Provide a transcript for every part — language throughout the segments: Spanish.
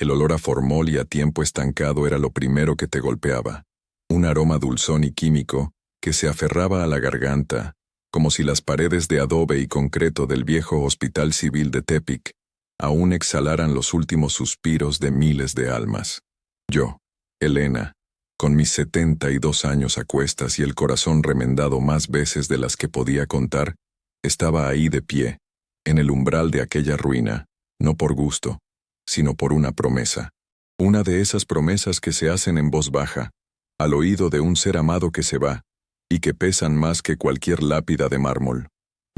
El olor a formol y a tiempo estancado era lo primero que te golpeaba. Un aroma dulzón y químico que se aferraba a la garganta, como si las paredes de adobe y concreto del viejo Hospital Civil de Tepic aún exhalaran los últimos suspiros de miles de almas. Yo, Elena, con mis 72 años a cuestas y el corazón remendado más veces de las que podía contar, estaba ahí de pie, en el umbral de aquella ruina, no por gusto, sino por una promesa. Una de esas promesas que se hacen en voz baja, al oído de un ser amado que se va, y que pesan más que cualquier lápida de mármol.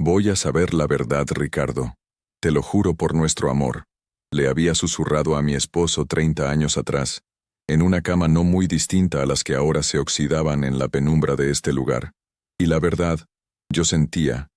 Voy a saber la verdad, Ricardo. Te lo juro por nuestro amor. Le había susurrado a mi esposo 30 años atrás, en una cama no muy distinta a las que ahora se oxidaban en la penumbra de este lugar. Y la verdad, yo sentía,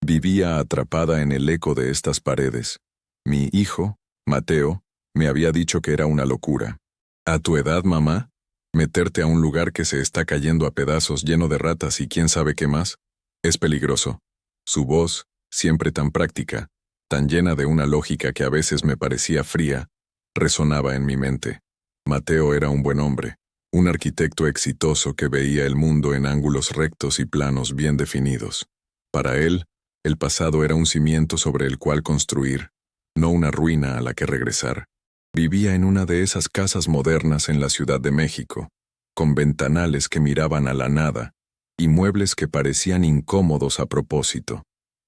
vivía atrapada en el eco de estas paredes. Mi hijo, Mateo, me había dicho que era una locura. ¿A tu edad, mamá? ¿Meterte a un lugar que se está cayendo a pedazos lleno de ratas y quién sabe qué más? Es peligroso. Su voz, siempre tan práctica, tan llena de una lógica que a veces me parecía fría, resonaba en mi mente. Mateo era un buen hombre, un arquitecto exitoso que veía el mundo en ángulos rectos y planos bien definidos. Para él, el pasado era un cimiento sobre el cual construir, no una ruina a la que regresar. Vivía en una de esas casas modernas en la Ciudad de México, con ventanales que miraban a la nada y muebles que parecían incómodos a propósito.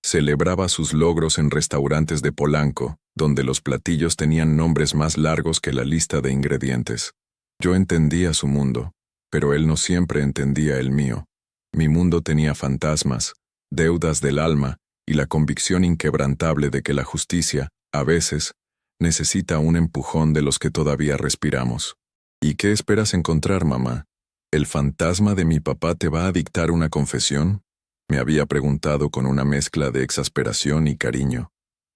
Celebraba sus logros en restaurantes de Polanco, donde los platillos tenían nombres más largos que la lista de ingredientes. Yo entendía su mundo, pero él no siempre entendía el mío. Mi mundo tenía fantasmas, deudas del alma y la convicción inquebrantable de que la justicia, a veces, necesita un empujón de los que todavía respiramos. ¿Y qué esperas encontrar, mamá? ¿El fantasma de mi papá te va a dictar una confesión? Me había preguntado con una mezcla de exasperación y cariño.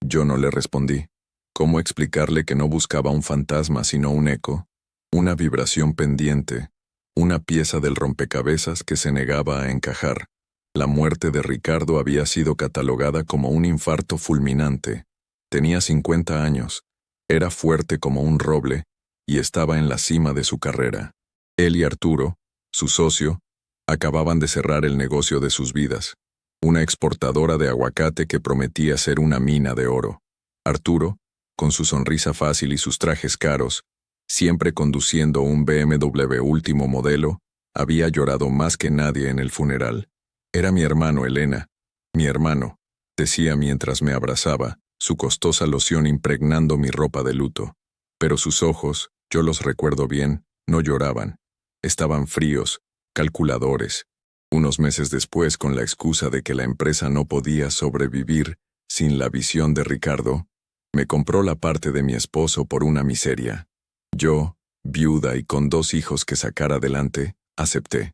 Yo no le respondí. ¿Cómo explicarle que no buscaba un fantasma sino un eco? Una vibración pendiente, una pieza del rompecabezas que se negaba a encajar. La muerte de Ricardo había sido catalogada como un infarto fulminante. Tenía 50 años. Era fuerte como un roble y estaba en la cima de su carrera. Él y Arturo, su socio, acababan de cerrar el negocio de sus vidas, una exportadora de aguacate que prometía ser una mina de oro. Arturo, con su sonrisa fácil y sus trajes caros, siempre conduciendo un BMW último modelo, había llorado más que nadie en el funeral. Era mi hermano, Elena. Mi hermano, decía mientras me abrazaba, su costosa loción impregnando mi ropa de luto. Pero sus ojos, yo los recuerdo bien, no lloraban. Estaban fríos, calculadores. Unos meses después, con la excusa de que la empresa no podía sobrevivir sin la visión de Ricardo, me compró la parte de mi esposo por una miseria. Yo, viuda y con 2 hijos que sacar adelante, acepté.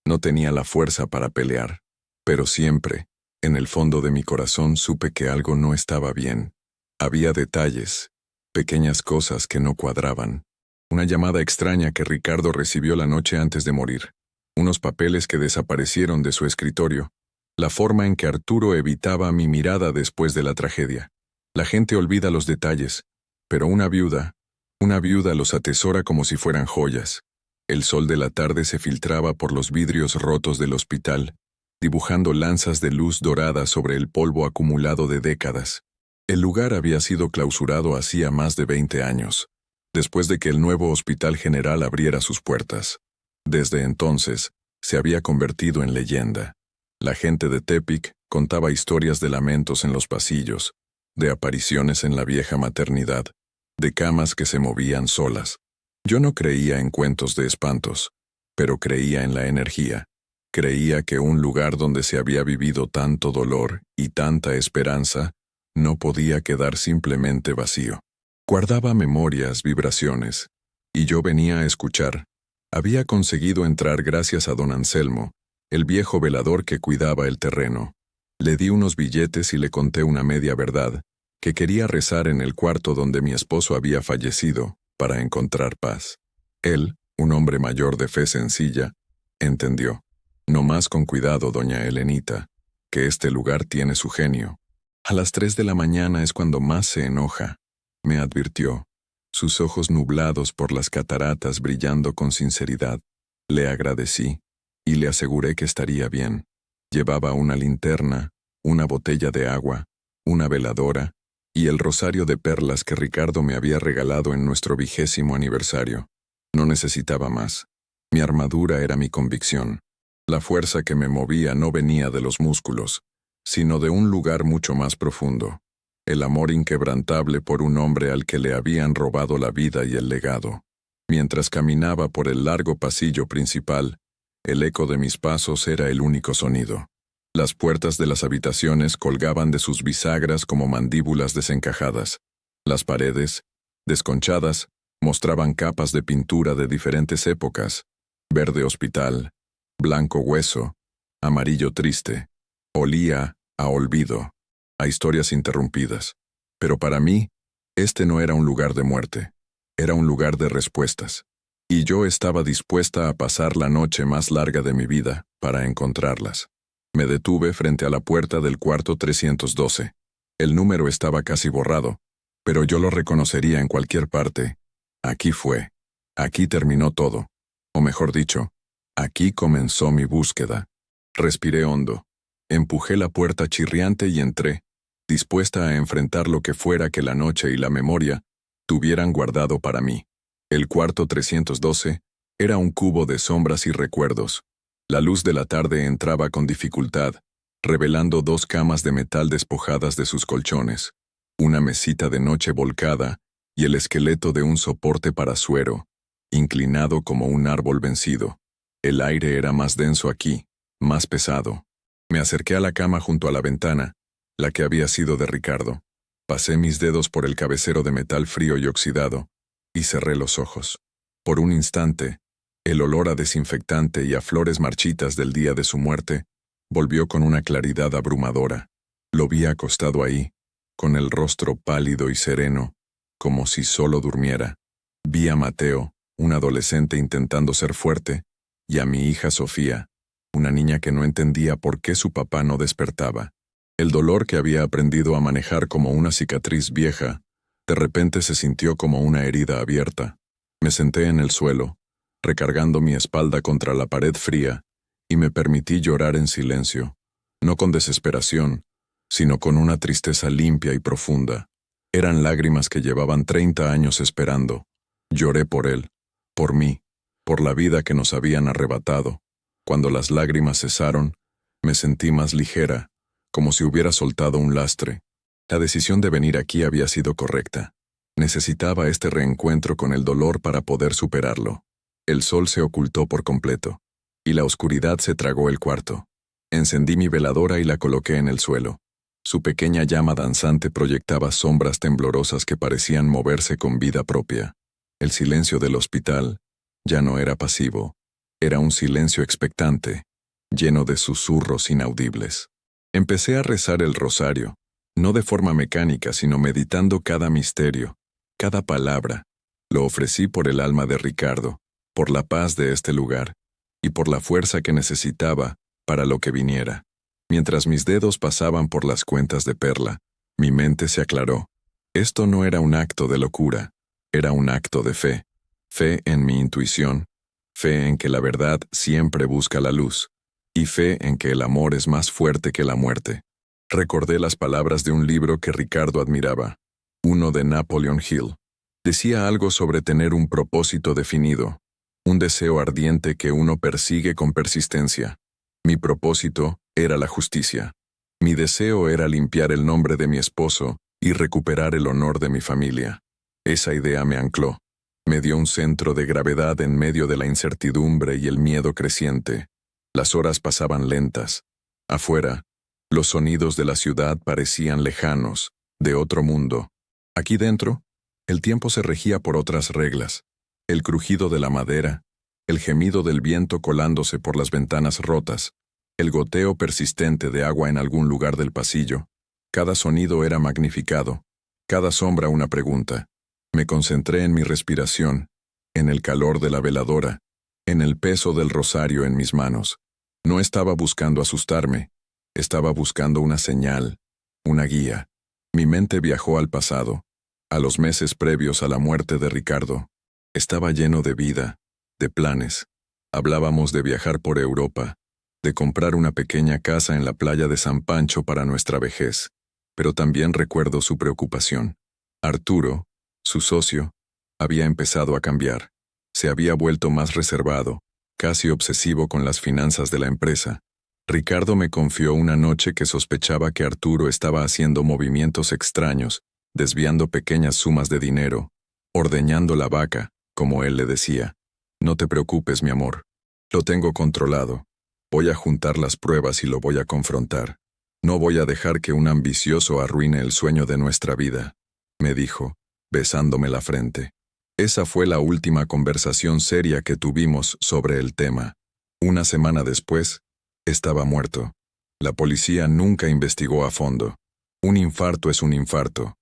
No tenía la fuerza para pelear, pero siempre, en el fondo de mi corazón supe que algo no estaba bien. Había detalles, pequeñas cosas que no cuadraban. Una llamada extraña que Ricardo recibió la noche antes de morir. Unos papeles que desaparecieron de su escritorio. La forma en que Arturo evitaba mi mirada después de la tragedia. La gente olvida los detalles, pero una viuda los atesora como si fueran joyas. El sol de la tarde se filtraba por los vidrios rotos del hospital, dibujando lanzas de luz dorada sobre el polvo acumulado de décadas. El lugar había sido clausurado hacía más de 20 años, después de que el nuevo Hospital General abriera sus puertas. Desde entonces, se había convertido en leyenda. La gente de Tepic contaba historias de lamentos en los pasillos, de apariciones en la vieja maternidad, de camas que se movían solas. Yo no creía en cuentos de espantos, pero creía en la energía. Creía que un lugar donde se había vivido tanto dolor y tanta esperanza no podía quedar simplemente vacío. Guardaba memorias, vibraciones, y yo venía a escuchar. Había conseguido entrar gracias a don Anselmo, el viejo velador que cuidaba el terreno. Le di unos billetes y le conté una media verdad, que quería rezar en el cuarto donde mi esposo había fallecido, para encontrar paz. Él, un hombre mayor de fe sencilla, entendió. No más con cuidado, doña Elenita, que este lugar tiene su genio. A las 3 de la mañana es cuando más se enoja, me advirtió. sus ojos nublados por las cataratas brillando con sinceridad. Le agradecí y le aseguré que estaría bien. Llevaba una linterna, una botella de agua, una veladora y el rosario de perlas que Ricardo me había regalado en nuestro 20º aniversario. No necesitaba más. Mi armadura era mi convicción. La fuerza que me movía no venía de los músculos, sino de un lugar mucho más profundo. El amor inquebrantable por un hombre al que le habían robado la vida y el legado. Mientras caminaba por el largo pasillo principal, el eco de mis pasos era el único sonido. Las puertas de las habitaciones colgaban de sus bisagras como mandíbulas desencajadas. Las paredes, desconchadas, mostraban capas de pintura de diferentes épocas: verde hospital, blanco hueso, amarillo triste. Olía a olvido, a historias interrumpidas. Pero para mí, este no era un lugar de muerte, era un lugar de respuestas. Y yo estaba dispuesta a pasar la noche más larga de mi vida para encontrarlas. Me detuve frente a la puerta del cuarto 312. El número estaba casi borrado, pero yo lo reconocería en cualquier parte. Aquí fue. Aquí terminó todo. O mejor dicho, aquí comenzó mi búsqueda. Respiré hondo. Empujé la puerta chirriante y entré, dispuesta a enfrentar lo que fuera que la noche y la memoria tuvieran guardado para mí. El cuarto 312 era un cubo de sombras y recuerdos. La luz de la tarde entraba con dificultad, revelando 2 camas de metal despojadas de sus colchones, una mesita de noche volcada y el esqueleto de un soporte para suero, inclinado como un árbol vencido. El aire era más denso aquí, más pesado. Me acerqué a la cama junto a la ventana, la que había sido de Ricardo. Pasé mis dedos por el cabecero de metal frío y oxidado, y cerré los ojos. Por un instante, el olor a desinfectante y a flores marchitas del día de su muerte volvió con una claridad abrumadora. Lo vi acostado ahí, con el rostro pálido y sereno, como si solo durmiera. Vi a Mateo, un adolescente intentando ser fuerte, y a mi hija Sofía, una niña que no entendía por qué su papá no despertaba. El dolor que había aprendido a manejar como una cicatriz vieja, de repente se sintió como una herida abierta. Me senté en el suelo, recargando mi espalda contra la pared fría, y me permití llorar en silencio, no con desesperación, sino con una tristeza limpia y profunda. Eran lágrimas que llevaban 30 años esperando. Lloré por él, por mí, por la vida que nos habían arrebatado. Cuando las lágrimas cesaron, me sentí más ligera, como si hubiera soltado un lastre. La decisión de venir aquí había sido correcta. Necesitaba este reencuentro con el dolor para poder superarlo. El sol se ocultó por completo, y la oscuridad se tragó el cuarto. Encendí mi veladora y la coloqué en el suelo. Su pequeña llama danzante proyectaba sombras temblorosas que parecían moverse con vida propia. El silencio del hospital ya no era pasivo. Era un silencio expectante, lleno de susurros inaudibles. Empecé a rezar el rosario, no de forma mecánica, sino meditando cada misterio, cada palabra. Lo ofrecí por el alma de Ricardo, por la paz de este lugar, y por la fuerza que necesitaba para lo que viniera. Mientras mis dedos pasaban por las cuentas de perla, mi mente se aclaró. Esto no era un acto de locura, era un acto de fe. Fe en mi intuición, fe en que la verdad siempre busca la luz, y fe en que el amor es más fuerte que la muerte. Recordé las palabras de un libro que Ricardo admiraba, uno de Napoleon Hill. Decía algo sobre tener un propósito definido, un deseo ardiente que uno persigue con persistencia. Mi propósito era la justicia. Mi deseo era limpiar el nombre de mi esposo y recuperar el honor de mi familia. Esa idea me ancló. Me dio un centro de gravedad en medio de la incertidumbre y el miedo creciente. Las horas pasaban lentas. Afuera, los sonidos de la ciudad parecían lejanos, de otro mundo. Aquí dentro, el tiempo se regía por otras reglas. El crujido de la madera, el gemido del viento colándose por las ventanas rotas, el goteo persistente de agua en algún lugar del pasillo. Cada sonido era magnificado, cada sombra una pregunta. Me concentré en mi respiración, en el calor de la veladora, en el peso del rosario en mis manos. No estaba buscando asustarme, estaba buscando una señal, una guía. Mi mente viajó al pasado, A los meses previos a la muerte de Ricardo, estaba lleno de vida, de planes. Hablábamos de viajar por Europa, de comprar una pequeña casa en la playa de San Pancho para nuestra vejez, pero también recuerdo su preocupación. Arturo, su socio, había empezado a cambiar. Se había vuelto más reservado, casi obsesivo con las finanzas de la empresa. Ricardo me confió una noche que sospechaba que Arturo estaba haciendo movimientos extraños, desviando pequeñas sumas de dinero, ordeñando la vaca, como él le decía. No te preocupes, mi amor. Lo tengo controlado. Voy a juntar las pruebas y lo voy a confrontar. No voy a dejar que un ambicioso arruine el sueño de nuestra vida, me dijo, besándome la frente. Esa fue la última conversación seria que tuvimos sobre el tema. Una semana después, estaba muerto. La policía nunca investigó a fondo. Un infarto es un infarto.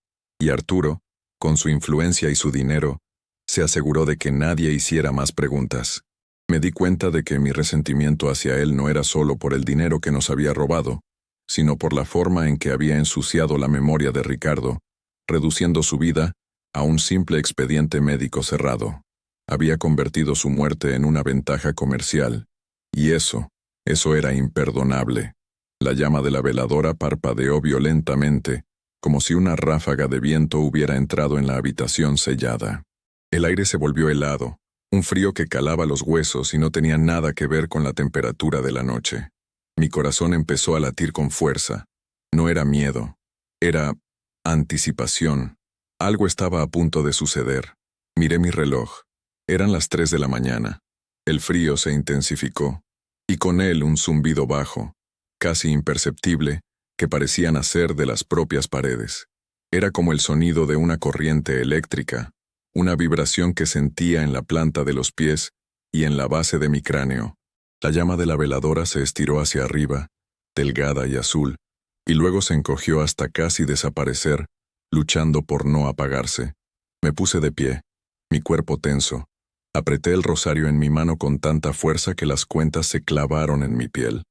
Y Arturo, con su influencia y su dinero, se aseguró de que nadie hiciera más preguntas. Me di cuenta de que mi resentimiento hacia él no era solo por el dinero que nos había robado, sino por la forma en que había ensuciado la memoria de Ricardo, reduciendo su vida a un simple expediente médico cerrado. Había convertido su muerte en una ventaja comercial, y eso era imperdonable. La llama de la veladora parpadeó violentamente, como si una ráfaga de viento hubiera entrado en la habitación sellada. El aire se volvió helado, un frío que calaba los huesos y no tenía nada que ver con la temperatura de la noche. Mi corazón empezó a latir con fuerza. No era miedo, era anticipación. Algo estaba a punto de suceder. Miré mi reloj. Eran las 3 de la mañana. El frío se intensificó, y con él un zumbido bajo, casi imperceptible, que parecía nacer de las propias paredes. Era como el sonido de una corriente eléctrica, una vibración que sentía en la planta de los pies y en la base de mi cráneo. La llama de la veladora se estiró hacia arriba, delgada y azul, y luego se encogió hasta casi desaparecer, luchando por no apagarse. Me puse de pie, mi cuerpo tenso. Apreté el rosario en mi mano con tanta fuerza que las cuentas se clavaron en mi piel.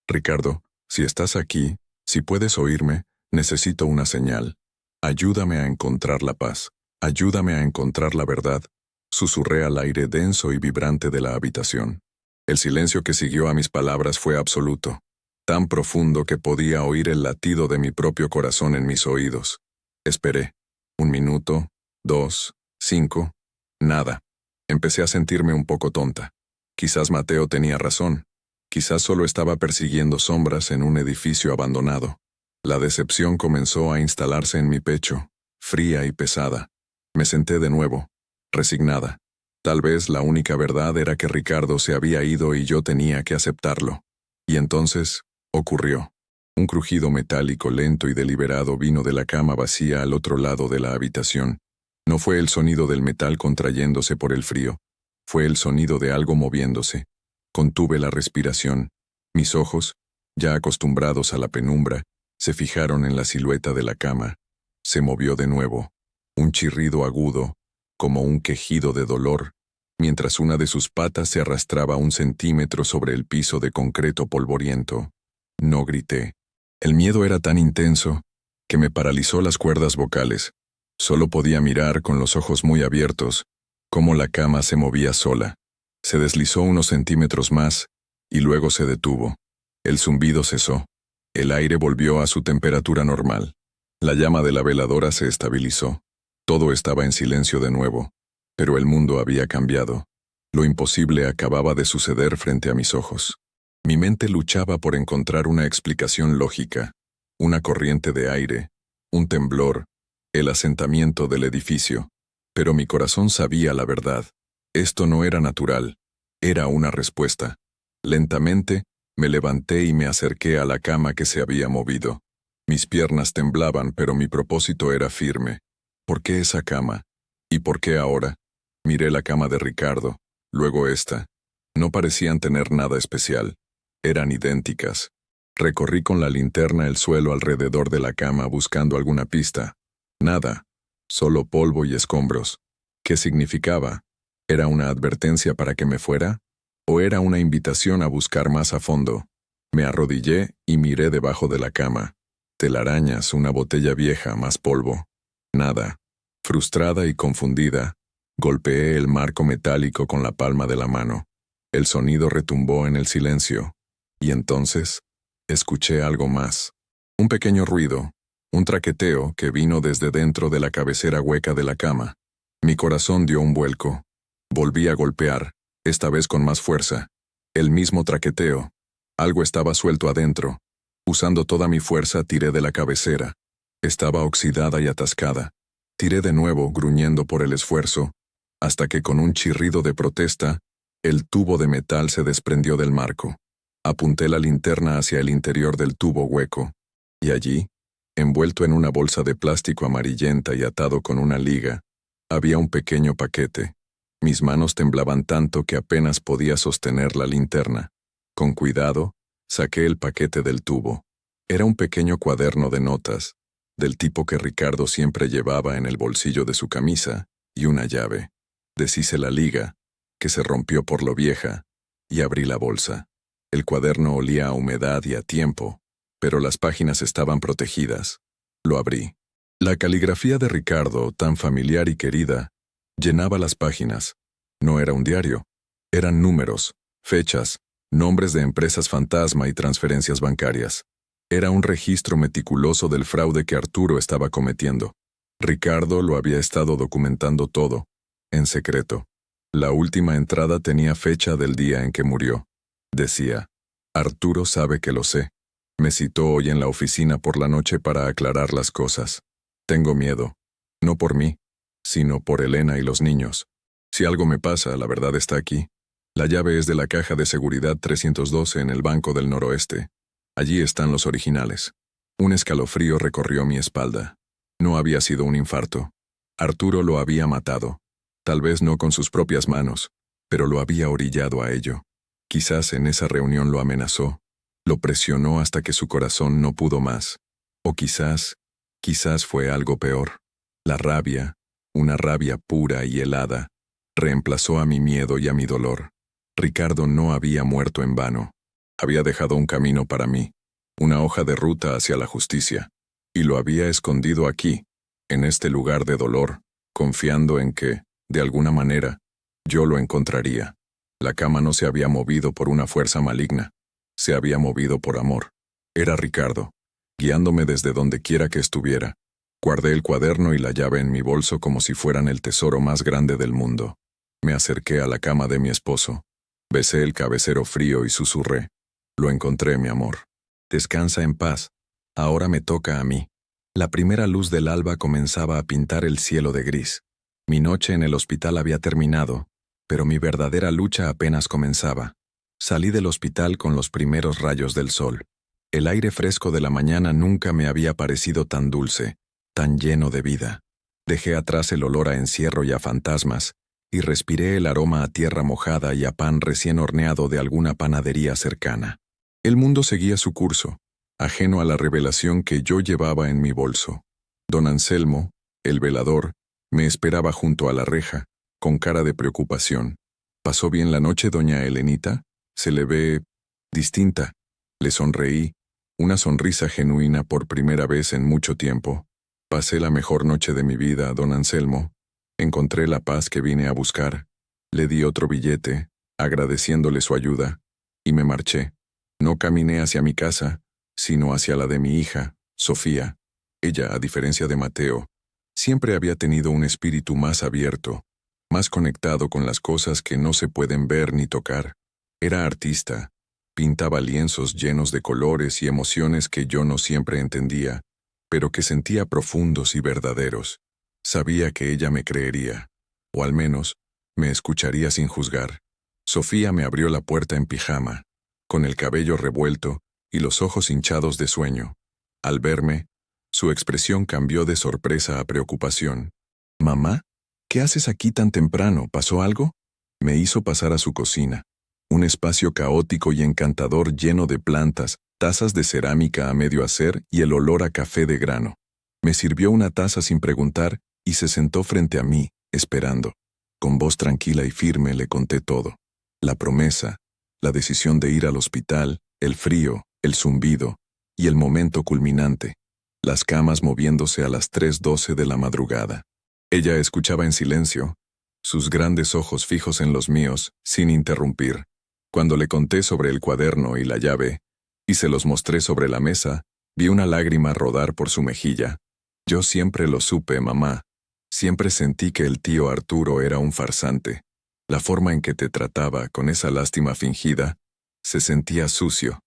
Ricardo, si estás aquí, si puedes oírme, necesito una señal. Ayúdame a encontrar la paz. Ayúdame a encontrar la verdad. Susurré al aire denso y vibrante de la habitación. El silencio que siguió a mis palabras fue absoluto, tan profundo que podía oír el latido de mi propio corazón en mis oídos. Esperé. 1 minuto, 2, 5, nada. Empecé a sentirme un poco tonta. Quizás Mateo tenía razón. Quizás solo estaba persiguiendo sombras en un edificio abandonado. La decepción comenzó a instalarse en mi pecho, fría y pesada. Me senté de nuevo, resignada. Tal vez la única verdad era que Ricardo se había ido y yo tenía que aceptarlo. Y entonces, ocurrió. Un crujido metálico lento y deliberado vino de la cama vacía al otro lado de la habitación. No fue el sonido del metal contrayéndose por el frío. Fue el sonido de algo moviéndose. Contuve la respiración. Mis ojos, ya acostumbrados a la penumbra, se fijaron en la silueta de la cama. Se movió de nuevo. Un chirrido agudo, como un quejido de dolor, mientras una de sus patas se arrastraba 1 centímetro sobre el piso de concreto polvoriento. No grité. El miedo era tan intenso que me paralizó las cuerdas vocales. Solo podía mirar con los ojos muy abiertos cómo la cama se movía sola. Se deslizó unos centímetros más y luego se detuvo. El zumbido cesó. El aire volvió a su temperatura normal. La llama de la veladora se estabilizó. Todo estaba en silencio de nuevo, pero el mundo había cambiado. Lo imposible acababa de suceder frente a mis ojos. Mi mente luchaba por encontrar una explicación lógica, una corriente de aire, un temblor, el asentamiento del edificio. Pero mi corazón sabía la verdad. Esto no era natural, era una respuesta. Lentamente, me levanté y me acerqué a la cama que se había movido. Mis piernas temblaban, pero mi propósito era firme. ¿Por qué esa cama? ¿Y por qué ahora? Miré la cama de Ricardo, luego esta. No parecían tener nada especial. Eran idénticas. Recorrí con la linterna el suelo alrededor de la cama buscando alguna pista. Nada. Solo polvo y escombros. ¿Qué significaba? ¿Era una advertencia para que me fuera? ¿O era una invitación a buscar más a fondo? Me arrodillé y miré debajo de la cama. Telarañas, una botella vieja, más polvo. Nada. Frustrada y confundida, golpeé el marco metálico con la palma de la mano. El sonido retumbó en el silencio, y entonces escuché algo más. Un pequeño ruido, un traqueteo que vino desde dentro de la cabecera hueca de la cama. Mi corazón dio un vuelco. Volví a golpear, esta vez con más fuerza. El mismo traqueteo. Algo estaba suelto adentro. Usando toda mi fuerza tiré de la cabecera. Estaba oxidada y atascada. Tiré de nuevo, gruñendo por el esfuerzo, hasta que con un chirrido de protesta, el tubo de metal se desprendió del marco. Apunté la linterna hacia el interior del tubo hueco, y allí, envuelto en una bolsa de plástico amarillenta y atado con una liga, había un pequeño paquete. Mis manos temblaban tanto que apenas podía sostener la linterna. Con cuidado, saqué el paquete del tubo. Era un pequeño cuaderno de notas, del tipo que Ricardo siempre llevaba en el bolsillo de su camisa, y una llave. Deshice la liga, que se rompió por lo vieja, y abrí la bolsa. El cuaderno olía a humedad y a tiempo, pero las páginas estaban protegidas. Lo abrí. La caligrafía de Ricardo, tan familiar y querida, llenaba las páginas. No era un diario. Eran números, fechas, nombres de empresas fantasma y transferencias bancarias. Era un registro meticuloso del fraude que Arturo estaba cometiendo. Ricardo lo había estado documentando todo, en secreto. La última entrada tenía fecha del día en que murió. Decía, Arturo sabe que lo sé. Me citó hoy en la oficina por la noche para aclarar las cosas. Tengo miedo. No por mí, sino por Elena y los niños. Si algo me pasa, la verdad está aquí. La llave es de la caja de seguridad 312 en el Banco del Noroeste. Allí están los originales. Un escalofrío recorrió mi espalda. No había sido un infarto. Arturo lo había matado. Tal vez no con sus propias manos, pero lo había orillado a ello. Quizás en esa reunión lo amenazó. Lo presionó hasta que su corazón no pudo más. O quizás fue algo peor. La rabia, una rabia pura y helada, reemplazó a mi miedo y a mi dolor. Ricardo no había muerto en vano. Había dejado un camino para mí, una hoja de ruta hacia la justicia, y lo había escondido aquí, en este lugar de dolor, confiando en que, de alguna manera, yo lo encontraría. La cama no se había movido por una fuerza maligna, se había movido por amor. Era Ricardo, guiándome desde donde quiera que estuviera. Guardé el cuaderno y la llave en mi bolso como si fueran el tesoro más grande del mundo. Me acerqué a la cama de mi esposo. Besé el cabecero frío y susurré. Lo encontré, mi amor. Descansa en paz. Ahora me toca a mí. La primera luz del alba comenzaba a pintar el cielo de gris. Mi noche en el hospital había terminado, pero mi verdadera lucha apenas comenzaba. Salí del hospital con los primeros rayos del sol. El aire fresco de la mañana nunca me había parecido tan dulce, tan lleno de vida. Dejé atrás el olor a encierro y a fantasmas, y respiré el aroma a tierra mojada y a pan recién horneado de alguna panadería cercana. El mundo seguía su curso, ajeno a la revelación que yo llevaba en mi bolso. Don Anselmo, el velador, me esperaba junto a la reja, con cara de preocupación. ¿Pasó bien la noche, doña Elenita? Se le ve distinta. Le sonreí, una sonrisa genuina por primera vez en mucho tiempo. Pasé la mejor noche de mi vida, don Anselmo. Encontré la paz que vine a buscar. Le di otro billete, agradeciéndole su ayuda, y me marché. No caminé hacia mi casa, sino hacia la de mi hija, Sofía. Ella, a diferencia de Mateo, siempre había tenido un espíritu más abierto, más conectado con las cosas que no se pueden ver ni tocar. Era artista, pintaba lienzos llenos de colores y emociones que yo no siempre entendía, pero que sentía profundos y verdaderos. Sabía que ella me creería, o al menos, me escucharía sin juzgar. Sofía me abrió la puerta en pijama, con el cabello revuelto y los ojos hinchados de sueño. Al verme, su expresión cambió de sorpresa a preocupación. «¿Mamá? ¿Qué haces aquí tan temprano? ¿Pasó algo?» Me hizo pasar a su cocina, un espacio caótico y encantador lleno de plantas, tazas de cerámica a medio hacer y el olor a café de grano. Me sirvió una taza sin preguntar y se sentó frente a mí, esperando. Con voz tranquila y firme le conté todo. La promesa, la decisión de ir al hospital, el frío, el zumbido y el momento culminante, las camas moviéndose a las 3:12 de la madrugada. Ella escuchaba en silencio, sus grandes ojos fijos en los míos, sin interrumpir. Cuando le conté sobre el cuaderno y la llave, y se los mostré sobre la mesa, vi una lágrima rodar por su mejilla. Yo siempre lo supe, mamá. Siempre sentí que el tío Arturo era un farsante. La forma en que te trataba, con esa lástima fingida, se sentía sucio.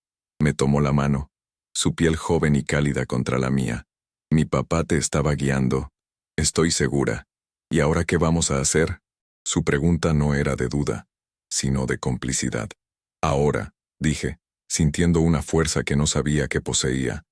Me tomó la mano, su piel joven y cálida contra la mía. Mi papá te estaba guiando. Estoy segura. ¿Y ahora qué vamos a hacer? Su pregunta no era de duda, sino de complicidad. Ahora, dije, sintiendo una fuerza que no sabía que poseía,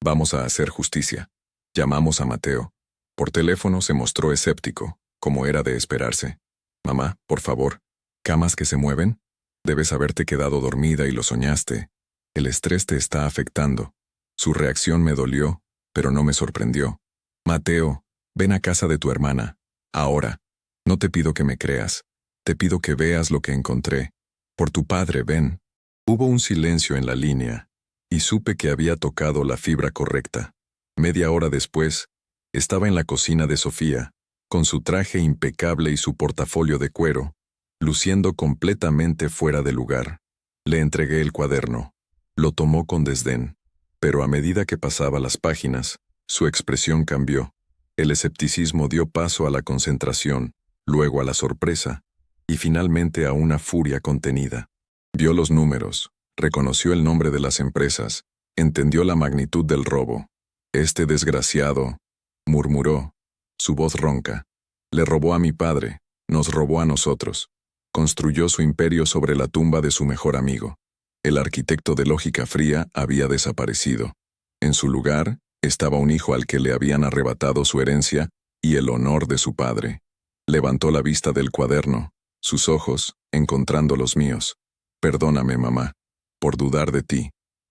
vamos a hacer justicia. Llamamos a Mateo. Por teléfono se mostró escéptico, como era de esperarse. Mamá, por favor, ¿camas que se mueven? Debes haberte quedado dormida y lo soñaste. El estrés te está afectando. Su reacción me dolió, pero no me sorprendió. Mateo, ven a casa de tu hermana. Ahora. No te pido que me creas. Te pido que veas lo que encontré. Por tu padre, ven. Hubo un silencio en la línea, y supe que había tocado la fibra correcta. Media hora después, estaba en la cocina de Sofía, con su traje impecable y su portafolio de cuero, luciendo completamente fuera de lugar. Le entregué el cuaderno. Lo tomó con desdén, pero a medida que pasaba las páginas, su expresión cambió. El escepticismo dio paso a la concentración, luego a la sorpresa, y finalmente a una furia contenida. Vio los números, reconoció el nombre de las empresas, entendió la magnitud del robo. Este desgraciado, murmuró, su voz ronca, le robó a mi padre, nos robó a nosotros. Construyó su imperio sobre la tumba de su mejor amigo. El arquitecto de lógica fría había desaparecido. En su lugar, estaba un hijo al que le habían arrebatado su herencia y el honor de su padre. Levantó la vista del cuaderno, sus ojos, encontrando los míos. Perdóname, mamá, por dudar de ti.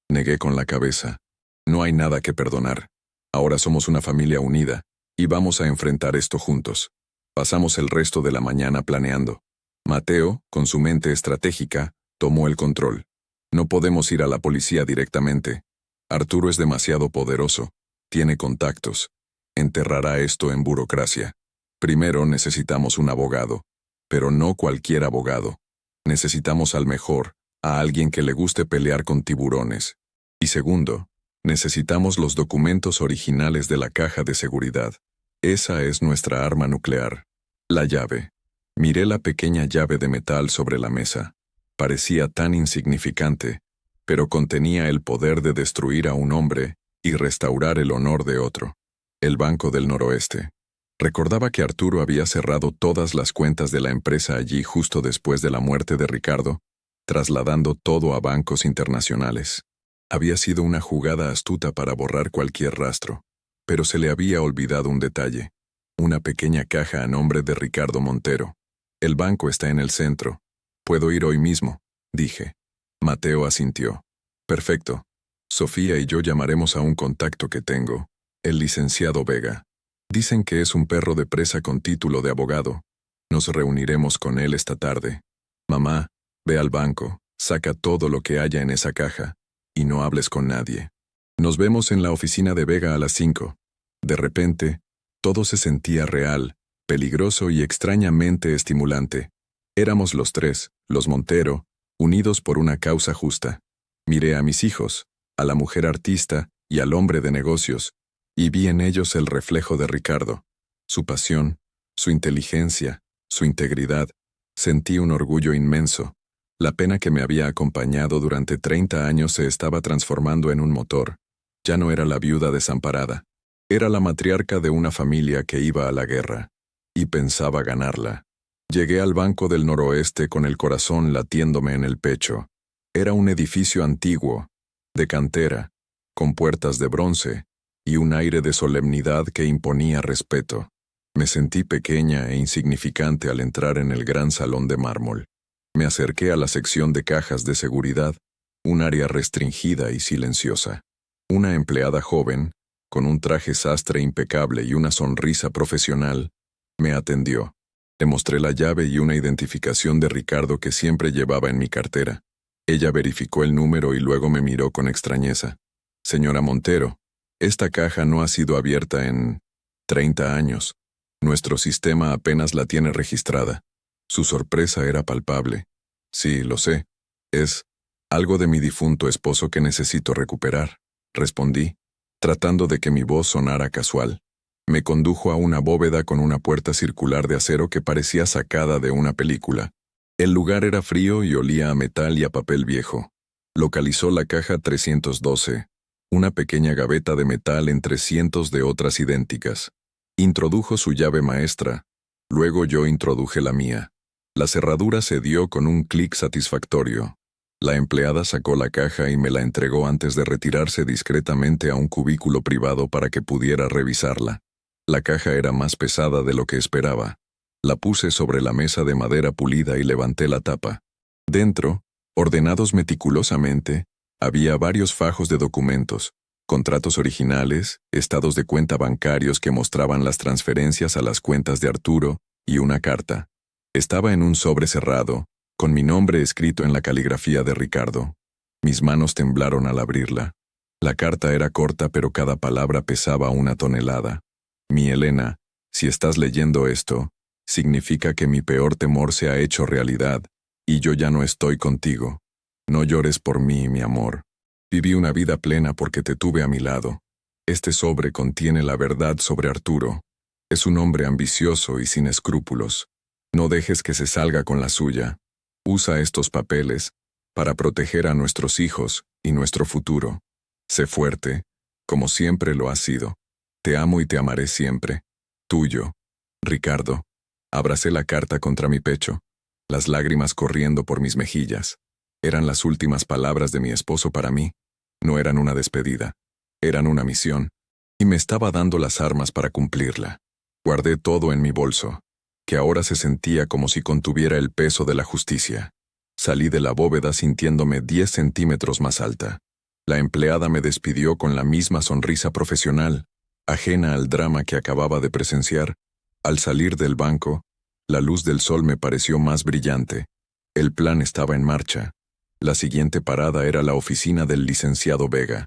Negué con la cabeza. No hay nada que perdonar. Ahora somos una familia unida, y vamos a enfrentar esto juntos. Pasamos el resto de la mañana planeando. Mateo, con su mente estratégica, tomó el control. No podemos ir a la policía directamente. Arturo es demasiado poderoso. Tiene contactos. Enterrará esto en burocracia. Primero necesitamos un abogado. Pero no cualquier abogado. Necesitamos al mejor, a alguien que le guste pelear con tiburones. Y segundo, necesitamos los documentos originales de la caja de seguridad. Esa es nuestra arma nuclear. La llave. Miré la pequeña llave de metal sobre la mesa. Parecía tan insignificante, pero contenía el poder de destruir a un hombre y restaurar el honor de otro. El Banco del Noroeste. Recordaba que Arturo había cerrado todas las cuentas de la empresa allí justo después de la muerte de Ricardo, trasladando todo a bancos internacionales. Había sido una jugada astuta para borrar cualquier rastro, pero se le había olvidado un detalle. Una pequeña caja a nombre de Ricardo Montero. El banco está en el centro. Puedo ir hoy mismo, dije. Mateo asintió. Perfecto. Sofía y yo llamaremos a un contacto que tengo, el licenciado Vega. Dicen que es un perro de presa con título de abogado. Nos reuniremos con él esta tarde. Mamá, ve al banco, saca todo lo que haya en esa caja, y no hables con nadie. Nos vemos en la oficina de Vega a las 5. De repente, todo se sentía real, peligroso y extrañamente estimulante. Éramos los tres, los Montero, unidos por una causa justa. Miré a mis hijos, a la mujer artista y al hombre de negocios, y vi en ellos el reflejo de Ricardo. Su pasión, su inteligencia, su integridad. Sentí un orgullo inmenso. La pena que me había acompañado durante 30 años se estaba transformando en un motor. Ya no era la viuda desamparada. Era la matriarca de una familia que iba a la guerra, y pensaba ganarla. Llegué al Banco del Noroeste con el corazón latiéndome en el pecho. Era un edificio antiguo, de cantera, con puertas de bronce, y un aire de solemnidad que imponía respeto. Me sentí pequeña e insignificante al entrar en el gran salón de mármol. Me acerqué a la sección de cajas de seguridad, un área restringida y silenciosa. Una empleada joven, con un traje sastre impecable y una sonrisa profesional, me atendió. Le mostré la llave y una identificación de Ricardo que siempre llevaba en mi cartera. Ella verificó el número y luego me miró con extrañeza. Señora Montero, esta caja no ha sido abierta en 30 años. Nuestro sistema apenas la tiene registrada. Su sorpresa era palpable. Sí, lo sé. Es algo de mi difunto esposo que necesito recuperar, respondí, tratando de que mi voz sonara casual. Me condujo a una bóveda con una puerta circular de acero que parecía sacada de una película. El lugar era frío y olía a metal y a papel viejo. Localizó la caja 312, una pequeña gaveta de metal entre cientos de otras idénticas. Introdujo su llave maestra. Luego yo introduje la mía. La cerradura se dio con un clic satisfactorio. La empleada sacó la caja y me la entregó antes de retirarse discretamente a un cubículo privado para que pudiera revisarla. La caja era más pesada de lo que esperaba. La puse sobre la mesa de madera pulida y levanté la tapa. Dentro, ordenados meticulosamente, había varios fajos de documentos, contratos originales, estados de cuenta bancarios que mostraban las transferencias a las cuentas de Arturo, y una carta. Estaba en un sobre cerrado, con mi nombre escrito en la caligrafía de Ricardo. Mis manos temblaron al abrirla. La carta era corta, pero cada palabra pesaba 1 tonelada. Mi Elena, si estás leyendo esto, significa que mi peor temor se ha hecho realidad, y yo ya no estoy contigo. No llores por mí, mi amor. Viví una vida plena porque te tuve a mi lado. Este sobre contiene la verdad sobre Arturo. Es un hombre ambicioso y sin escrúpulos. No dejes que se salga con la suya. Usa estos papeles para proteger a nuestros hijos y nuestro futuro. Sé fuerte, como siempre lo has sido. Te amo y te amaré siempre. Tuyo, Ricardo. Abracé la carta contra mi pecho, las lágrimas corriendo por mis mejillas. Eran las últimas palabras de mi esposo para mí. No eran una despedida, eran una misión, y me estaba dando las armas para cumplirla. Guardé todo en mi bolso, que ahora se sentía como si contuviera el peso de la justicia. Salí de la bóveda sintiéndome 10 centímetros más alta. La empleada me despidió con la misma sonrisa profesional, ajena al drama que acababa de presenciar. Al salir del banco, la luz del sol me pareció más brillante. El plan estaba en marcha. La siguiente parada era la oficina del licenciado Vega,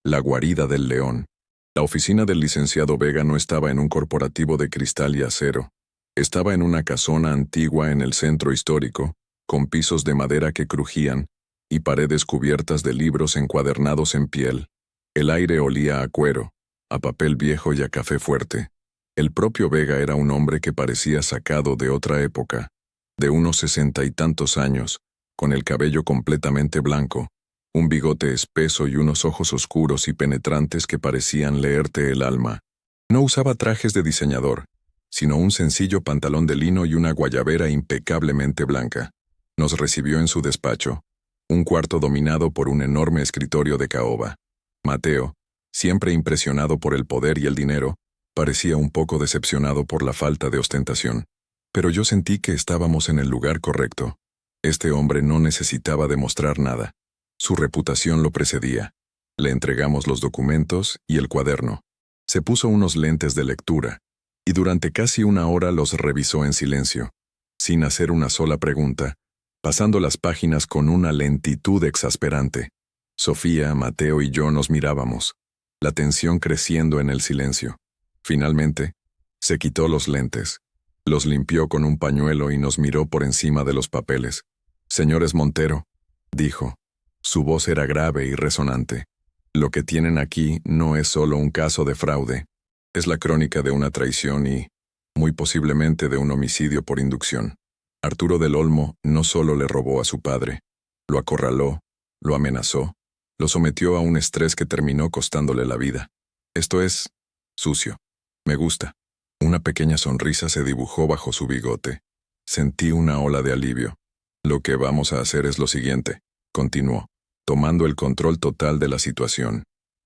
la guarida del león. La oficina del licenciado Vega no estaba en un corporativo de cristal y acero. Estaba en una casona antigua en el centro histórico, con pisos de madera que crujían y paredes cubiertas de libros encuadernados en piel. El aire olía a cuero, a papel viejo y a café fuerte. El propio Vega era un hombre que parecía sacado de otra época, de unos 60 y tantos años, con el cabello completamente blanco, un bigote espeso y unos ojos oscuros y penetrantes que parecían leerte el alma. No usaba trajes de diseñador, sino un sencillo pantalón de lino y una guayabera impecablemente blanca. Nos recibió en su despacho, un cuarto dominado por un enorme escritorio de caoba. Mateo, siempre impresionado por el poder y el dinero, parecía un poco decepcionado por la falta de ostentación. Pero yo sentí que estábamos en el lugar correcto. Este hombre no necesitaba demostrar nada. Su reputación lo precedía. Le entregamos los documentos y el cuaderno. Se puso unos lentes de lectura, y durante casi 1 hora los revisó en silencio, sin hacer una sola pregunta, pasando las páginas con una lentitud exasperante. Sofía, Mateo y yo nos mirábamos, la tensión creciendo en el silencio. Finalmente, se quitó los lentes, los limpió con un pañuelo y nos miró por encima de los papeles. «Señores Montero», dijo. Su voz era grave y resonante. «Lo que tienen aquí no es solo un caso de fraude. Es la crónica de una traición y, muy posiblemente, de un homicidio por inducción. Arturo del Olmo no solo le robó a su padre, lo acorraló, lo amenazó, lo sometió a un estrés que terminó costándole la vida. Esto es sucio. Me gusta». Una pequeña sonrisa se dibujó bajo su bigote. Sentí una ola de alivio. «Lo que vamos a hacer es lo siguiente», continuó, tomando el control total de la situación.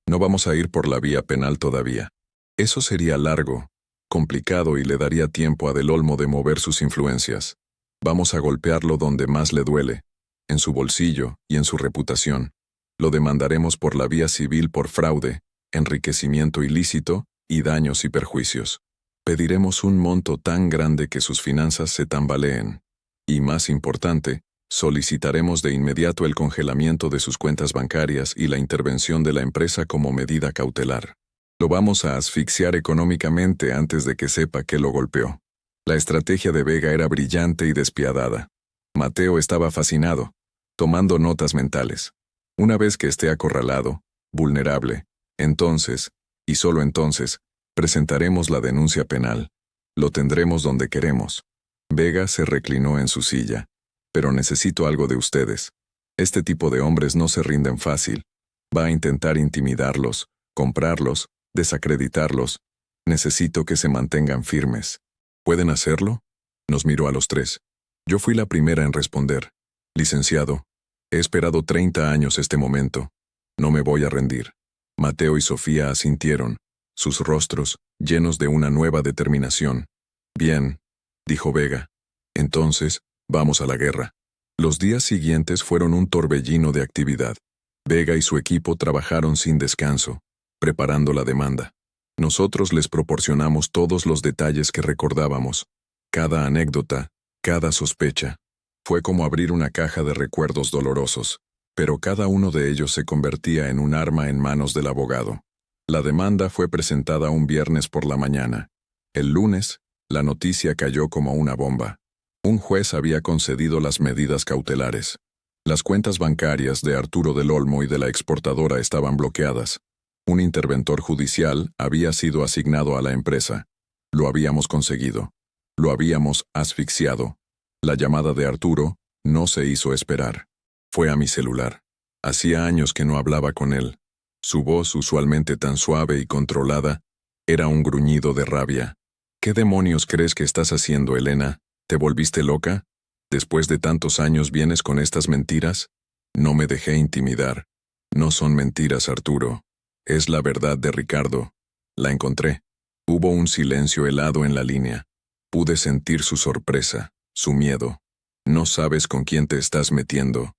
«No vamos a ir por la vía penal todavía. Eso sería largo, complicado y le daría tiempo a Del Olmo de mover sus influencias. Vamos a golpearlo donde más le duele, en su bolsillo y en su reputación. Lo demandaremos por la vía civil por fraude, enriquecimiento ilícito y daños y perjuicios. Pediremos un monto tan grande que sus finanzas se tambaleen. Y más importante, solicitaremos de inmediato el congelamiento de sus cuentas bancarias y la intervención de la empresa como medida cautelar. Lo vamos a asfixiar económicamente antes de que sepa que lo golpeó. La estrategia de Vega era brillante y despiadada. Mateo estaba fascinado, tomando notas mentales. Una vez que esté acorralado, vulnerable, entonces, y solo entonces, presentaremos la denuncia penal. Lo tendremos donde queremos. Vega se reclinó en su silla. Pero necesito algo de ustedes. Este tipo de hombres no se rinden fácil. Va a intentar intimidarlos, comprarlos, desacreditarlos. Necesito que se mantengan firmes. ¿Pueden hacerlo? Nos miró a los tres. Yo fui la primera en responder. Licenciado, he esperado 30 años este momento. No me voy a rendir. Mateo y Sofía asintieron, sus rostros llenos de una nueva determinación. Bien, dijo Vega. Entonces, vamos a la guerra. Los días siguientes fueron un torbellino de actividad. Vega y su equipo trabajaron sin descanso, preparando la demanda. Nosotros les proporcionamos todos los detalles que recordábamos, cada anécdota, cada sospecha. Fue como abrir una caja de recuerdos dolorosos, pero cada uno de ellos se convertía en un arma en manos del abogado. La demanda fue presentada un viernes por la mañana. El lunes, la noticia cayó como una bomba. Un juez había concedido las medidas cautelares. Las cuentas bancarias de Arturo del Olmo y de la exportadora estaban bloqueadas. Un interventor judicial había sido asignado a la empresa. Lo habíamos conseguido. Lo habíamos asfixiado. La llamada de Arturo no se hizo esperar. Fue a mi celular. Hacía años que no hablaba con él. Su voz, usualmente tan suave y controlada, era un gruñido de rabia. ¿Qué demonios crees que estás haciendo, Elena? ¿Te volviste loca? ¿Después de tantos años vienes con estas mentiras? No me dejé intimidar. No son mentiras, Arturo. Es la verdad de Ricardo. La encontré. Hubo un silencio helado en la línea. Pude sentir su sorpresa, su miedo. No sabes con quién te estás metiendo.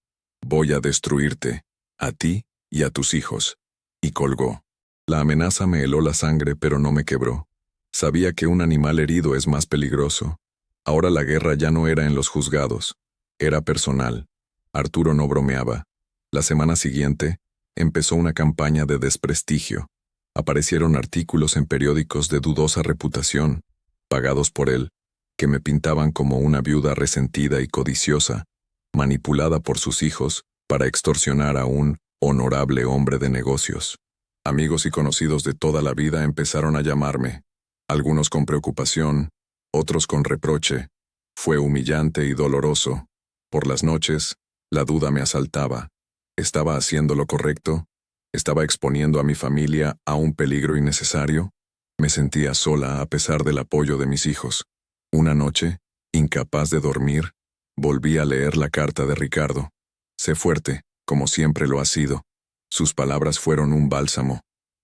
Voy a destruirte, a ti y a tus hijos. Y colgó. La amenaza me heló la sangre, pero no me quebró. Sabía que un animal herido es más peligroso. Ahora la guerra ya no era en los juzgados. Era personal. Arturo no bromeaba. La semana siguiente, empezó una campaña de desprestigio. Aparecieron artículos en periódicos de dudosa reputación, pagados por él, que me pintaban como una viuda resentida y codiciosa, manipulada por sus hijos para extorsionar a un honorable hombre de negocios. Amigos y conocidos de toda la vida empezaron a llamarme, algunos con preocupación, otros con reproche. Fue humillante y doloroso. Por las noches, la duda me asaltaba. ¿Estaba haciendo lo correcto? ¿Estaba exponiendo a mi familia a un peligro innecesario? Me sentía sola a pesar del apoyo de mis hijos. Una noche, incapaz de dormir, volví a leer la carta de Ricardo. Sé fuerte, como siempre lo ha sido. Sus palabras fueron un bálsamo.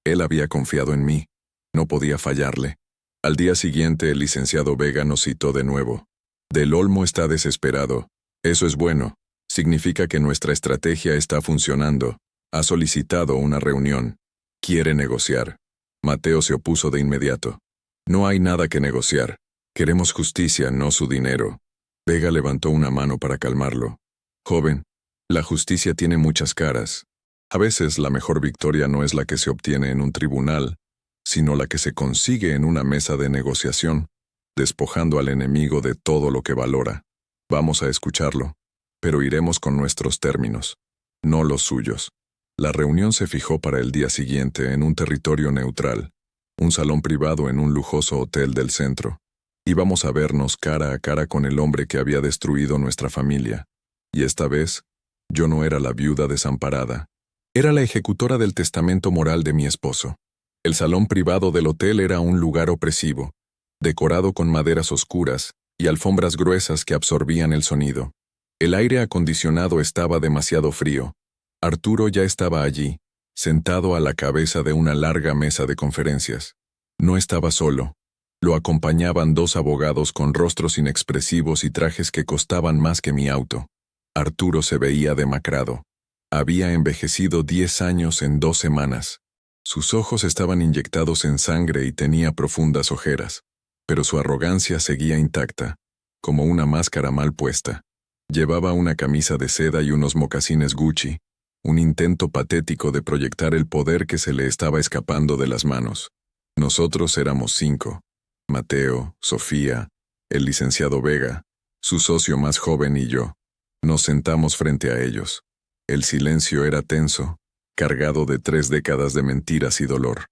Él había confiado en mí. No podía fallarle. Al día siguiente el licenciado Vega nos citó de nuevo. Del Olmo está desesperado. Eso es bueno. Significa que nuestra estrategia está funcionando. Ha solicitado una reunión. Quiere negociar. Mateo se opuso de inmediato. No hay nada que negociar. Queremos justicia, no su dinero. Vega levantó una mano para calmarlo. Joven, la justicia tiene muchas caras. A veces la mejor victoria no es la que se obtiene en un tribunal, sino la que se consigue en una mesa de negociación, despojando al enemigo de todo lo que valora. Vamos a escucharlo, pero iremos con nuestros términos, no los suyos. La reunión se fijó para el día siguiente en un territorio neutral, un salón privado en un lujoso hotel del centro. Íbamos a vernos cara a cara con el hombre que había destruido nuestra familia. Y esta vez, yo no era la viuda desamparada. Era la ejecutora del testamento moral de mi esposo. El salón privado del hotel era un lugar opresivo, decorado con maderas oscuras y alfombras gruesas que absorbían el sonido. El aire acondicionado estaba demasiado frío. Arturo ya estaba allí, sentado a la cabeza de una larga mesa de conferencias. No estaba solo. Lo acompañaban dos abogados con rostros inexpresivos y trajes que costaban más que mi auto. Arturo se veía demacrado. Había envejecido 10 años en 2 semanas. Sus ojos estaban inyectados en sangre y tenía profundas ojeras, pero su arrogancia seguía intacta, como una máscara mal puesta. Llevaba una camisa de seda y unos mocasines Gucci, un intento patético de proyectar el poder que se le estaba escapando de las manos. Nosotros éramos 5. Mateo, Sofía, el licenciado Vega, su socio más joven y yo. Nos sentamos frente a ellos. El silencio era tenso, cargado de 3 décadas de mentiras y dolor.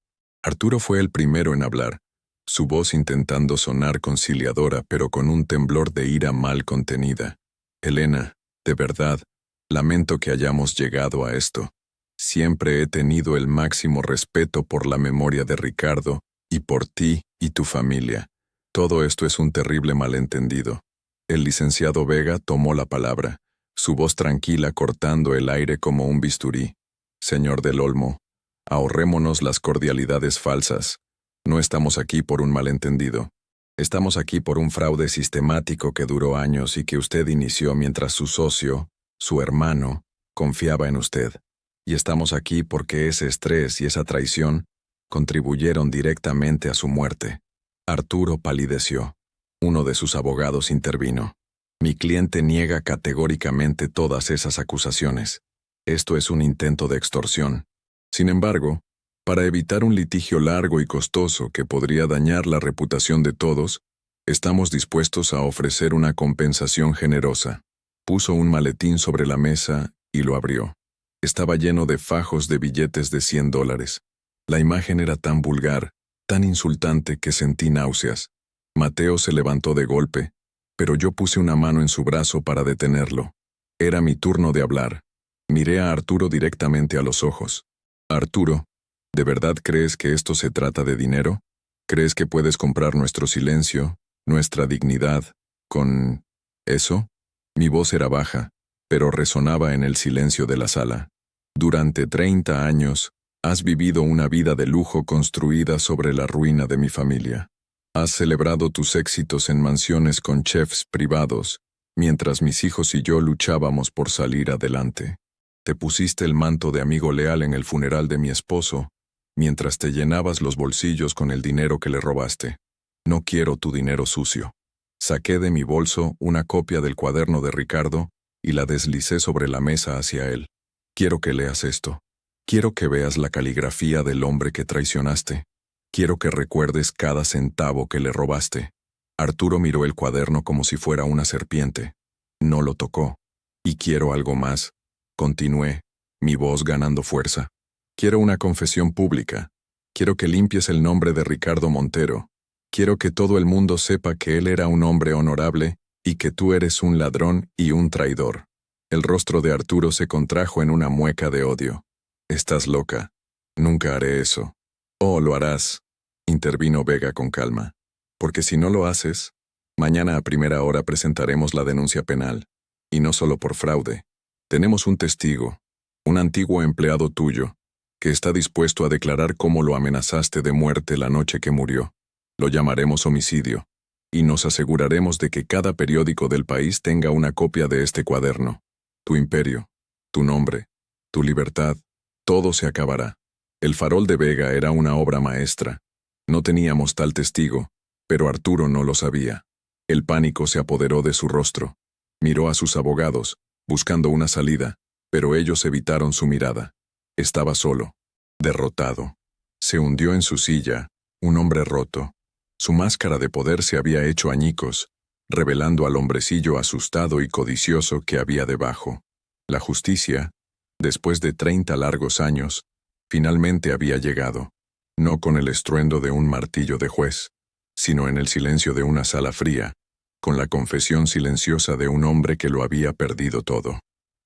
Arturo fue el primero en hablar, su voz intentando sonar conciliadora pero con un temblor de ira mal contenida. Elena, de verdad, lamento que hayamos llegado a esto. Siempre he tenido el máximo respeto por la memoria de Ricardo y por ti y tu familia. Todo esto es un terrible malentendido. El licenciado Vega tomó la palabra, su voz tranquila cortando el aire como un bisturí. Señor del Olmo, ahorrémonos las cordialidades falsas. No estamos aquí por un malentendido. Estamos aquí por un fraude sistemático que duró años y que usted inició mientras su socio, su hermano, confiaba en usted. Y estamos aquí porque ese estrés y esa traición contribuyeron directamente a su muerte. Arturo palideció. Uno de sus abogados intervino. Mi cliente niega categóricamente todas esas acusaciones. Esto es un intento de extorsión. Sin embargo, para evitar un litigio largo y costoso que podría dañar la reputación de todos, estamos dispuestos a ofrecer una compensación generosa. Puso un maletín sobre la mesa y lo abrió. Estaba lleno de fajos de billetes de $100. La imagen era tan vulgar, tan insultante que sentí náuseas. Mateo se levantó de golpe, pero yo puse una mano en su brazo para detenerlo. Era mi turno de hablar. Miré a Arturo directamente a los ojos. Arturo, ¿de verdad crees que esto se trata de dinero? ¿Crees que puedes comprar nuestro silencio, nuestra dignidad, con eso? Mi voz era baja, pero resonaba en el silencio de la sala. Durante 30 años, has vivido una vida de lujo construida sobre la ruina de mi familia. Has celebrado tus éxitos en mansiones con chefs privados, mientras mis hijos y yo luchábamos por salir adelante. Te pusiste el manto de amigo leal en el funeral de mi esposo, mientras te llenabas los bolsillos con el dinero que le robaste. No quiero tu dinero sucio. Saqué de mi bolso una copia del cuaderno de Ricardo y la deslicé sobre la mesa hacia él. Quiero que leas esto. Quiero que veas la caligrafía del hombre que traicionaste. Quiero que recuerdes cada centavo que le robaste. Arturo miró el cuaderno como si fuera una serpiente. No lo tocó. Y quiero algo más. Continué, mi voz ganando fuerza. Quiero una confesión pública. Quiero que limpies el nombre de Ricardo Montero. Quiero que todo el mundo sepa que él era un hombre honorable y que tú eres un ladrón y un traidor. El rostro de Arturo se contrajo en una mueca de odio. Estás loca. Nunca haré eso. Oh, lo harás, intervino Vega con calma. Porque si no lo haces, mañana a primera hora presentaremos la denuncia penal. Y no solo por fraude. Tenemos un testigo, un antiguo empleado tuyo, que está dispuesto a declarar cómo lo amenazaste de muerte la noche que murió. Lo llamaremos homicidio, y nos aseguraremos de que cada periódico del país tenga una copia de este cuaderno. Tu imperio, tu nombre, tu libertad, todo se acabará. El farol de Vega era una obra maestra. No teníamos tal testigo, pero Arturo no lo sabía. El pánico se apoderó de su rostro. Miró a sus abogados, buscando una salida, pero ellos evitaron su mirada. Estaba solo, derrotado. Se hundió en su silla, un hombre roto. Su máscara de poder se había hecho añicos, revelando al hombrecillo asustado y codicioso que había debajo. La justicia, después de 30 largos años, finalmente había llegado, no con el estruendo de un martillo de juez, sino en el silencio de una sala fría, con la confesión silenciosa de un hombre que lo había perdido todo.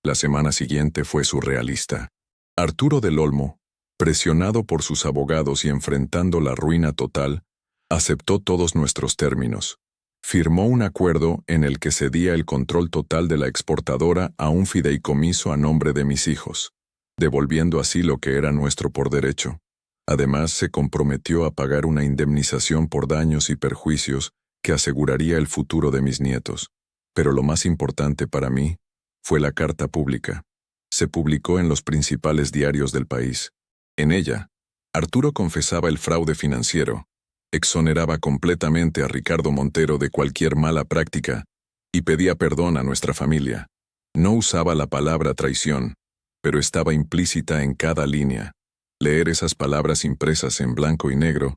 La semana siguiente fue surrealista. Arturo del Olmo, presionado por sus abogados y enfrentando la ruina total, aceptó todos nuestros términos. Firmó un acuerdo en el que cedía el control total de la exportadora a un fideicomiso a nombre de mis hijos, devolviendo así lo que era nuestro por derecho. Además, se comprometió a pagar una indemnización por daños y perjuicios que aseguraría el futuro de mis nietos. Pero lo más importante para mí fue la carta pública. Se publicó en los principales diarios del país. En ella, Arturo confesaba el fraude financiero, exoneraba completamente a Ricardo Montero de cualquier mala práctica y pedía perdón a nuestra familia. No usaba la palabra traición, pero estaba implícita en cada línea. Leer esas palabras impresas en blanco y negro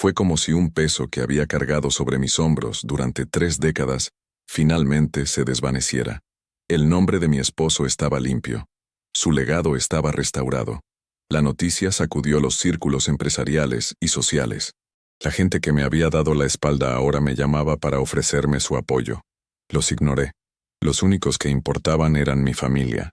Fue como si un peso que había cargado sobre mis hombros durante 3 décadas finalmente se desvaneciera. El nombre de mi esposo estaba limpio. Su legado estaba restaurado. La noticia sacudió los círculos empresariales y sociales. La gente que me había dado la espalda ahora me llamaba para ofrecerme su apoyo. Los ignoré. Los únicos que importaban eran mi familia.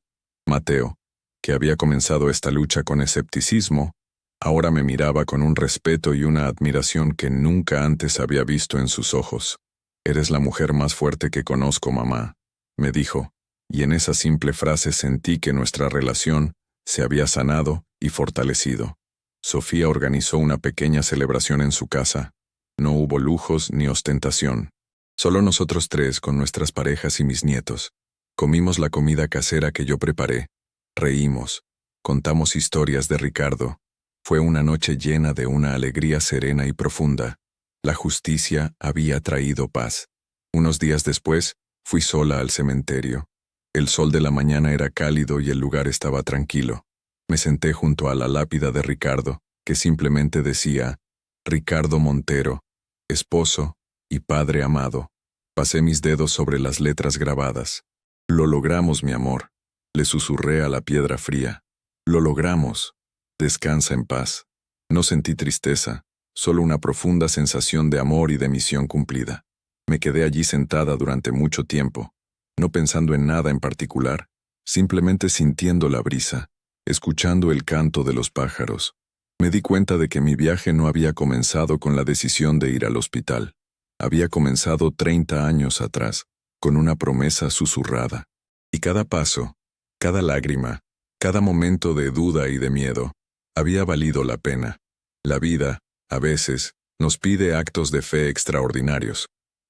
Mateo, que había comenzado esta lucha con escepticismo, ahora me miraba con un respeto y una admiración que nunca antes había visto en sus ojos. «Eres la mujer más fuerte que conozco, mamá», me dijo, y en esa simple frase sentí que nuestra relación se había sanado y fortalecido. Sofía organizó una pequeña celebración en su casa. No hubo lujos ni ostentación. Solo nosotros 3 con nuestras parejas y mis nietos. Comimos la comida casera que yo preparé. Reímos. Contamos historias de Ricardo. Fue una noche llena de una alegría serena y profunda. La justicia había traído paz. Unos días después, fui sola al cementerio. El sol de la mañana era cálido y el lugar estaba tranquilo. Me senté junto a la lápida de Ricardo, que simplemente decía, Ricardo Montero, esposo y padre amado. Pasé mis dedos sobre las letras grabadas. Lo logramos, mi amor, le susurré a la piedra fría. Lo logramos. Descansa en paz. No sentí tristeza, solo una profunda sensación de amor y de misión cumplida. Me quedé allí sentada durante mucho tiempo, no pensando en nada en particular, simplemente sintiendo la brisa, escuchando el canto de los pájaros. Me di cuenta de que mi viaje no había comenzado con la decisión de ir al hospital. Había comenzado 30 años atrás, con una promesa susurrada. Y cada paso, cada lágrima, cada momento de duda y de miedo, había valido la pena. La vida, a veces, nos pide actos de fe extraordinarios.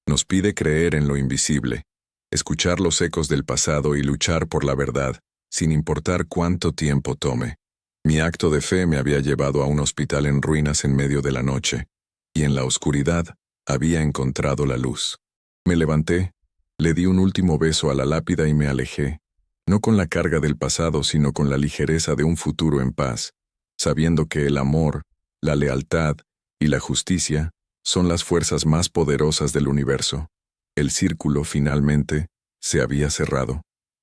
Nos pide creer en lo invisible, escuchar los ecos del pasado y luchar por la verdad, sin importar cuánto tiempo tome. Mi acto de fe me había llevado a un hospital en ruinas en medio de la noche, y en la oscuridad había encontrado la luz. Me levanté, le di un último beso a la lápida y me alejé, no con la carga del pasado, sino con la ligereza de un futuro en paz, sabiendo que el amor, la lealtad y la justicia son las fuerzas más poderosas del universo. El círculo, finalmente, se había cerrado.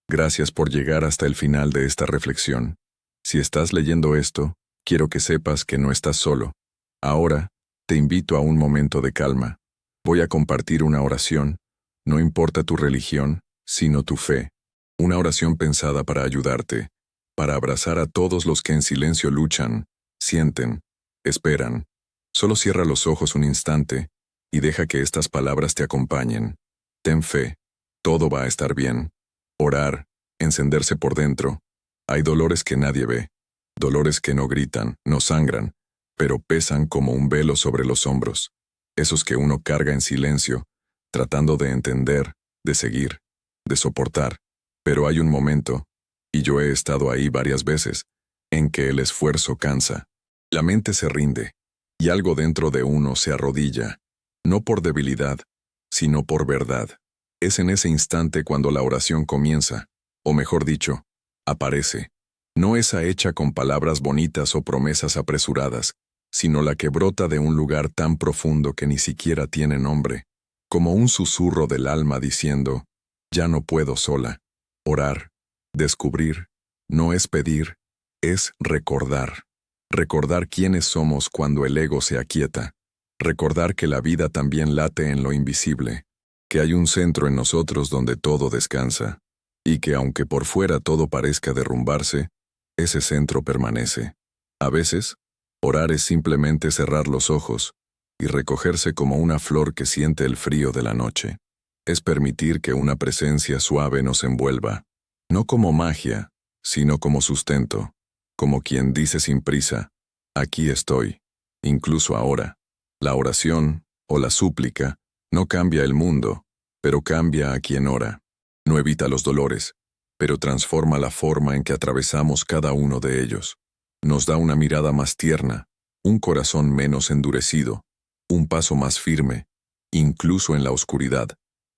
Gracias por llegar hasta el final de esta reflexión. Si estás leyendo esto, quiero que sepas que no estás solo. Ahora, te invito a un momento de calma. Voy a compartir una oración, no importa tu religión, sino tu fe. Una oración pensada para ayudarte, para abrazar a todos los que en silencio luchan, sienten, esperan. Solo cierra los ojos un instante y deja que estas palabras te acompañen. Ten fe, todo va a estar bien. Orar, encenderse por dentro. Hay dolores que nadie ve, dolores que no gritan, no sangran, pero pesan como un velo sobre los hombros. Esos que uno carga en silencio, tratando de entender, de seguir, de soportar. Pero hay un momento, y yo he estado ahí varias veces, en que el esfuerzo cansa. La mente se rinde, y algo dentro de uno se arrodilla, no por debilidad, sino por verdad. Es en ese instante cuando la oración comienza, o mejor dicho, aparece. No esa hecha con palabras bonitas o promesas apresuradas, sino la que brota de un lugar tan profundo que ni siquiera tiene nombre, como un susurro del alma diciendo, ya no puedo sola. Orar, descubrir, no es pedir, es recordar. Recordar quiénes somos cuando el ego se aquieta. Recordar que la vida también late en lo invisible, que hay un centro en nosotros donde todo descansa, y que aunque por fuera todo parezca derrumbarse, ese centro permanece. A veces, orar es simplemente cerrar los ojos y recogerse como una flor que siente el frío de la noche. Es permitir que una presencia suave nos envuelva, no como magia, sino como sustento, como quien dice sin prisa, aquí estoy, incluso ahora. La oración, o la súplica, no cambia el mundo, pero cambia a quien ora. No evita los dolores, pero transforma la forma en que atravesamos cada uno de ellos. Nos da una mirada más tierna, un corazón menos endurecido, un paso más firme, incluso en la oscuridad.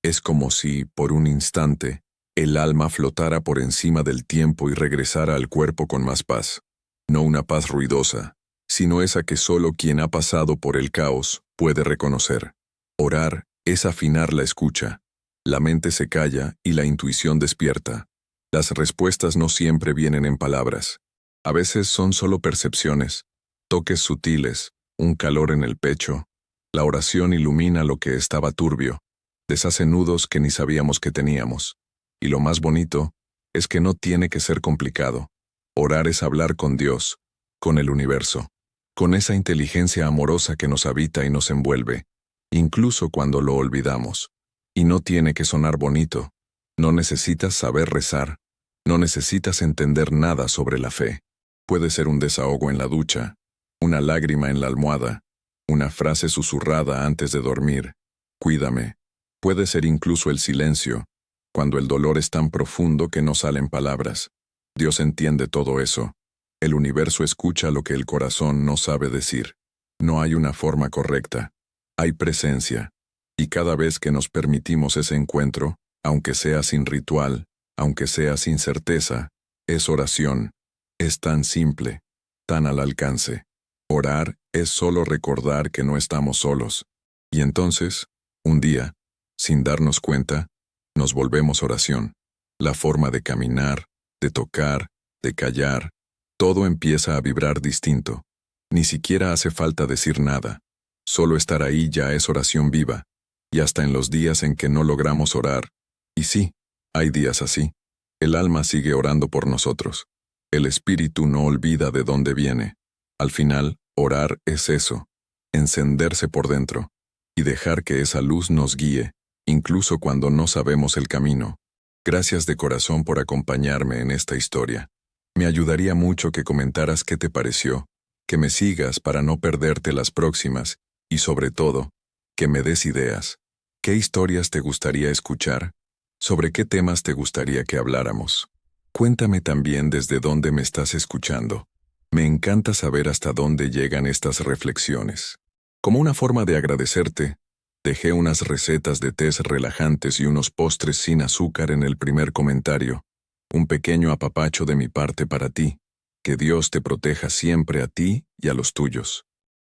Es como si, por un instante, el alma flotara por encima del tiempo y regresara al cuerpo con más paz. No una paz ruidosa, sino esa que solo quien ha pasado por el caos puede reconocer. Orar es afinar la escucha. La mente se calla y la intuición despierta. Las respuestas no siempre vienen en palabras. A veces son solo percepciones, toques sutiles, un calor en el pecho. La oración ilumina lo que estaba turbio, deshace nudos que ni sabíamos que teníamos. Y lo más bonito es que no tiene que ser complicado. Orar es hablar con Dios, con el universo, con esa inteligencia amorosa que nos habita y nos envuelve, incluso cuando lo olvidamos. Y no tiene que sonar bonito. No necesitas saber rezar. No necesitas entender nada sobre la fe. Puede ser un desahogo en la ducha, una lágrima en la almohada, una frase susurrada antes de dormir. Cuídame. Puede ser incluso el silencio, cuando el dolor es tan profundo que no salen palabras. Dios entiende todo eso. El universo escucha lo que el corazón no sabe decir. No hay una forma correcta. Hay presencia. Y cada vez que nos permitimos ese encuentro, aunque sea sin ritual, aunque sea sin certeza, es oración. Es tan simple, tan al alcance. Orar es solo recordar que no estamos solos. Y entonces, un día, sin darnos cuenta, nos volvemos oración. La forma de caminar, de tocar, de callar, todo empieza a vibrar distinto. Ni siquiera hace falta decir nada. Solo estar ahí ya es oración viva. Y hasta en los días en que no logramos orar, y sí, hay días así, el alma sigue orando por nosotros. El espíritu no olvida de dónde viene. Al final, orar es eso, encenderse por dentro, y dejar que esa luz nos guíe, incluso cuando no sabemos el camino. Gracias de corazón por acompañarme en esta historia. Me ayudaría mucho que comentaras qué te pareció, que me sigas para no perderte las próximas, y sobre todo, que me des ideas. ¿Qué historias te gustaría escuchar? ¿Sobre qué temas te gustaría que habláramos? Cuéntame también desde dónde me estás escuchando. Me encanta saber hasta dónde llegan estas reflexiones. Como una forma de agradecerte, dejé unas recetas de tés relajantes y unos postres sin azúcar en el primer comentario. Un pequeño apapacho de mi parte para ti. Que Dios te proteja siempre a ti y a los tuyos.